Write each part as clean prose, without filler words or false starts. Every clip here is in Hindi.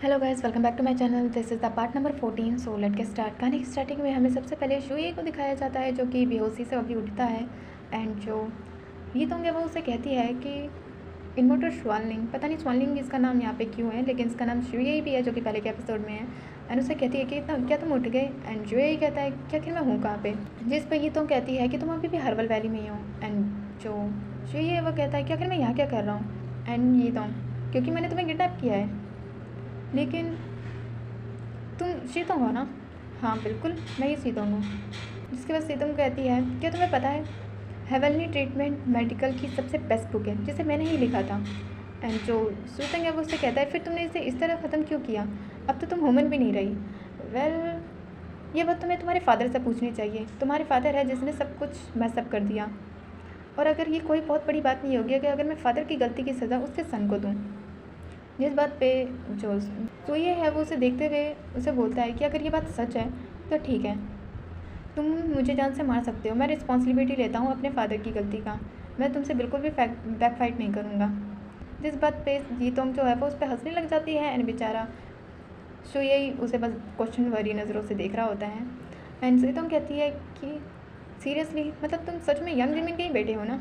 Hello guys, welcome back to my channel. This is the part number 14। So let के स्टार्ट। कहानी की स्टार्टिंग में हमें सबसे पहले शुई को दिखाया जाता है जो कि बेहोशी से अभी उठता है। एंड जो ये तो वो उसे कहती है कि इन्वर्टर श्वानलिंग, पता नहीं श्वानलिंग इसका नाम यहाँ पे क्यों है, लेकिन इसका नाम शुई भी है जो कि पहले के एपिसोड में है। एंड उसे कहती है कि इतना क्या तुम उठ गए। एंड शुई कहता है क्या कि मैं हूँ कहाँ पे, जिस पर ये तो कहती है कि तुम अभी भी हर्बल वैली में ही हो। एंड जो शुई है वो कहता है कि आखिर मैं यहाँ क्या कर रहा हूँ। एंड ये तो क्योंकि मैंने तुम्हें किडनैप किया है, लेकिन तुम शीतोंग हो ना। हाँ बिल्कुल, मैं ही शीतोंग हूँ। जिसके बाद शीतोंग कहती है क्या तुम्हें पता है हेवनली ट्रीटमेंट मेडिकल की सबसे बेस्ट बुक है जिसे मैंने ही लिखा था। एंड जो शीतोंग है वो उससे कहता है फिर तुमने इसे इस तरह ख़त्म क्यों किया, अब तो तुम ह्यूमन भी नहीं रही। ये बात तुम्हें तुम्हारे फादर से पूछनी चाहिए। तुम्हारे फादर है जिसने सब कुछ मैसअप कर दिया, और अगर ये कोई बहुत बड़ी बात नहीं होगी कि अगर मैं फादर की गलती की सज़ा उसके सन को दूँ। जिस बात पे जो तो ये है वो उसे देखते हुए उसे बोलता है कि अगर ये बात सच है तो ठीक है, तुम मुझे जान से मार सकते हो, मैं रिस्पॉन्सिबिलिटी लेता हूँ अपने फादर की गलती का, मैं तुमसे बिल्कुल भी बैक फाइट नहीं करूँगा। जिस बात पे जीतोंग जो है वो उस पर हंसने लग जाती है। एंड बेचारा शो यही उसे बस क्वेश्चन वाली नज़रों से देख रहा होता है। एंड जीतोंग कहती है कि सीरियसली, मतलब तुम सच में यंग जिमिन के ही बेटे हो ना।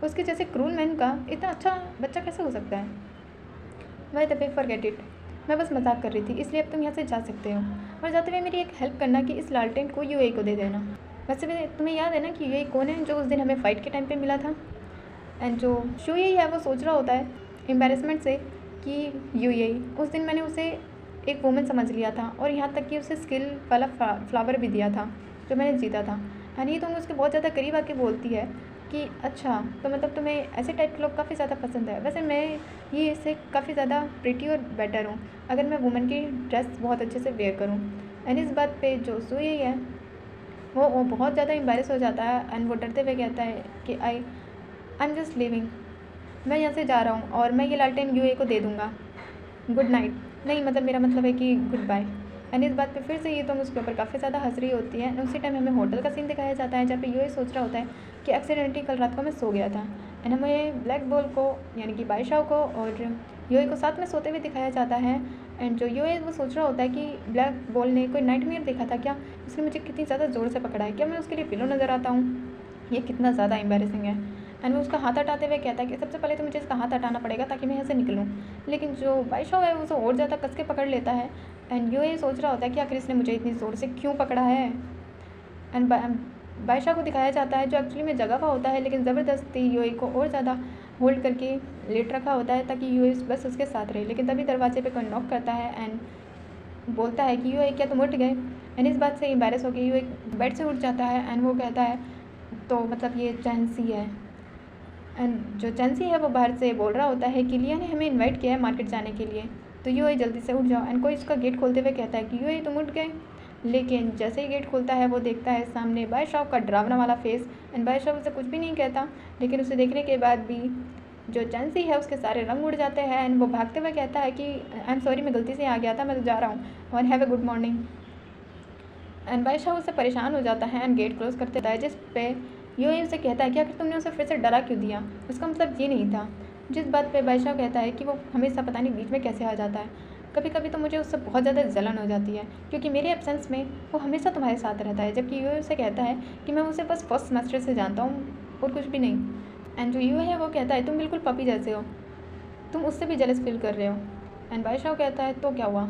उसके जैसे क्रूल मैन का इतना अच्छा बच्चा कैसे हो सकता है। Why the pay forget it, मैं बस मजाक कर रही थी, इसलिए अब तुम यहाँ से जा सकते हो। और जाते हुए मेरी एक हेल्प करना कि इस लालटेन को यूए को दे देना। वैसे भी तुम्हें याद है ना कि यूए कौन है जो उस दिन हमें फ़ाइट के टाइम पे मिला था। एंड जो शू यही है वो सोच रहा होता है एम्बेरसमेंट से कि यूए उस दिन मैंने उसे एक वूमन समझ लिया था, और यहाँ तक कि उसे स्किल वाला फ्लावर भी दिया था जो मैंने जीता था। हनी तो उसके बहुत ज़्यादा करीब आके बोलती है कि अच्छा तो मतलब तुम्हें ऐसे टाइप के लोग काफ़ी ज़्यादा पसंद है। वैसे मैं ये इससे काफ़ी ज़्यादा प्रिटी और बेटर हूँ अगर मैं वुमेन की ड्रेस बहुत अच्छे से वेयर करूँ। एंड इस बात पे जो सुई है वो बहुत ज़्यादा एम्बेरस हो जाता है। एंड वो डरते हुए कहता है कि आई एम जस्ट लिविंग, मैं यहाँ से जा रहा हूँ और मैं ये लालटेन यूए को दे दूँगा, गुड नाइट। नहीं मतलब मेरा मतलब है कि गुड बाय। एंड इस बात पे फिर से ये तो उसके ऊपर काफ़ी ज़्यादा हंस रही होती है। एंड उसी टाइम हमें होटल का सीन दिखाया जाता है जहाँ पे यूए सोच रहा होता है कि एक्सीडेंटली कल रात को मैं सो गया था। एंड हमें ब्लैक बॉल को यानी कि बादशाह को और यूए को साथ में सोते हुए दिखाया जाता है। एंड जो यूए वो सोच रहा होता है कि ब्लैक बॉल ने कोई नाइटमेयर देखा था क्या, उसने मुझे कितनी ज़्यादा ज़ोर से पकड़ा है, क्या मैं उसके लिए पिलो नज़र आता हूँ, ये कितना ज़्यादा एम्बेरसिंग है। एंड वो उसका हाथ हटाते हुए कहता है कि सबसे पहले तो मुझे इसका हाथ हटाना पड़ेगा ताकि मैं यहाँ से निकलूँ। लेकिन जो बादशाह है वो उसे और ज़्यादा कस के पकड़ लेता है। एंड ये सोच रहा होता है कि आखिर इसने मुझे इतनी ज़ोर से क्यों पकड़ा है। एंड बादशाह को दिखाया जाता है जो एक्चुअली में जगह हुआ होता है, लेकिन ज़बरदस्ती यूए को और ज़्यादा होल्ड करके लेट रखा होता है ताकि यूए बस उसके साथ रहे। लेकिन तभी दरवाजे पे कोई नॉक करता है एंड बोलता है कि यूए क्या तुम उठ गए। एंड इस बात से एम्बेरस हो गई यूए बेड से उठ जाता है। एंड वो कहता है तो मतलब ये चैंसी है। एंड जो चैंसी है वो बाहर से बोल रहा होता है कि लिया ने हमें इनवाइट किया है मार्केट जाने के लिए, तो यूए जल्दी से उठ जाओ। एंड कोई उसका गेट खोलते हुए कहता है कि यूए तुम उठ गए। लेकिन जैसे ही गेट खुलता है वो देखता है सामने बादशाह का डरावना वाला फेस। एंड बादशाह उसे कुछ भी नहीं कहता, लेकिन उसे देखने के बाद भी जो चैंसी है उसके सारे रंग उड़ जाते हैं। एंड वो भागते हुए कहता है कि आई एम सॉरी, मैं गलती से आ गया था, मैं तो जा रहा हूँ और have a good morning. And बादशाह उससे परेशान हो जाता है एंड गेट क्लोज कर देता है, जिस पे यूए उसे कहता है कि आखिर तुमने उसे फिर से डरा क्यों दिया, उसका मतलब ये नहीं था। जिस बात पे बादशाह कहता है कि वो हमेशा पता नहीं बीच में कैसे आ जाता है, कभी कभी तो मुझे उससे बहुत ज़्यादा जलन हो जाती है क्योंकि मेरे एब्सेंस में वो हमेशा तुम्हारे साथ रहता है। जबकि यूए उसे कहता है कि मैं उसे बस फर्स्ट सेमेस्टर से जानता हूँ और कुछ भी नहीं। एंड जो यूए है वो कहता है तुम बिल्कुल पपी जैसे हो, तुम उससे भी जेलस फील कर रहे हो। एंड बादशाह कहता है तो क्या हुआ,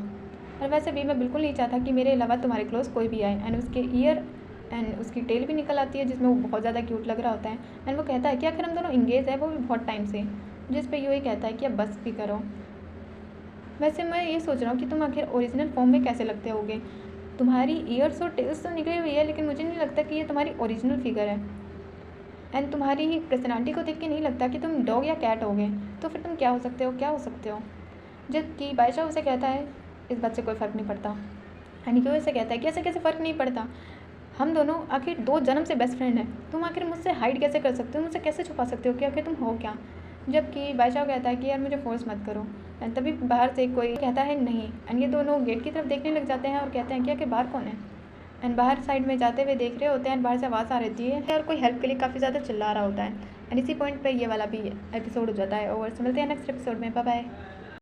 और वैसे भी मैं बिल्कुल नहीं चाहता कि मेरे अलावा तुम्हारे क्लोज कोई भी आए। एंड उसके ईयर एंड उसकी टेल भी निकल आती है जिसमें वो बहुत ज़्यादा क्यूट लग रहा होता है। एंड वो कहता है कि आखिर हम दोनों इंगेज है, वो भी बहुत टाइम से। जिस पे यूए कहता है कि अब बस भी करो, वैसे मैं ये सोच रहा हूँ कि तुम आखिर ओरिजिनल फॉर्म में कैसे लगते होगे। तुम्हारी ईयर्स और टेल्स तो निकली हुई है, लेकिन मुझे नहीं लगता कि ये तुम्हारी ओरिजिनल फिगर है। एंड तुम्हारी पर्सनालिटी को देख के नहीं लगता कि तुम डॉग या कैट होगे, तो फिर तुम क्या हो सकते हो, क्या हो सकते हो। जबकि बादशाह उसे कहता है इस बात से कोई फ़र्क नहीं पड़ता। यानी कि वो ऐसे कहता है कि ऐसे कैसे फ़र्क नहीं पड़ता, हम दोनों आखिर 2 जन्म से बेस्ट फ्रेंड हैं, तुम आखिर मुझसे हाइड कैसे कर सकते हो, मुझसे कैसे छुपा सकते हो कि आखिर तुम हो क्या। जबकि बादशाह कहता है कि यार मुझे फोर्स मत करो। एंड तभी बाहर से कोई कहता है नहीं। एंड ये दोनों गेट की तरफ देखने लग जाते हैं और कहते हैं कि आखिर बाहर कौन है। एंड बाहर साइड में जाते हुए देख रहे होते हैं, बाहर से आवाज़ आ रही है और कोई हेल्प के लिए काफ़ी ज़्यादा चिल्ला रहा होता है। एंड इसी पॉइंट पर ये वाला भी एपिसोड हो जाता है। और मिलते हैं नेक्स्ट एपिसोड में, बाय बाय।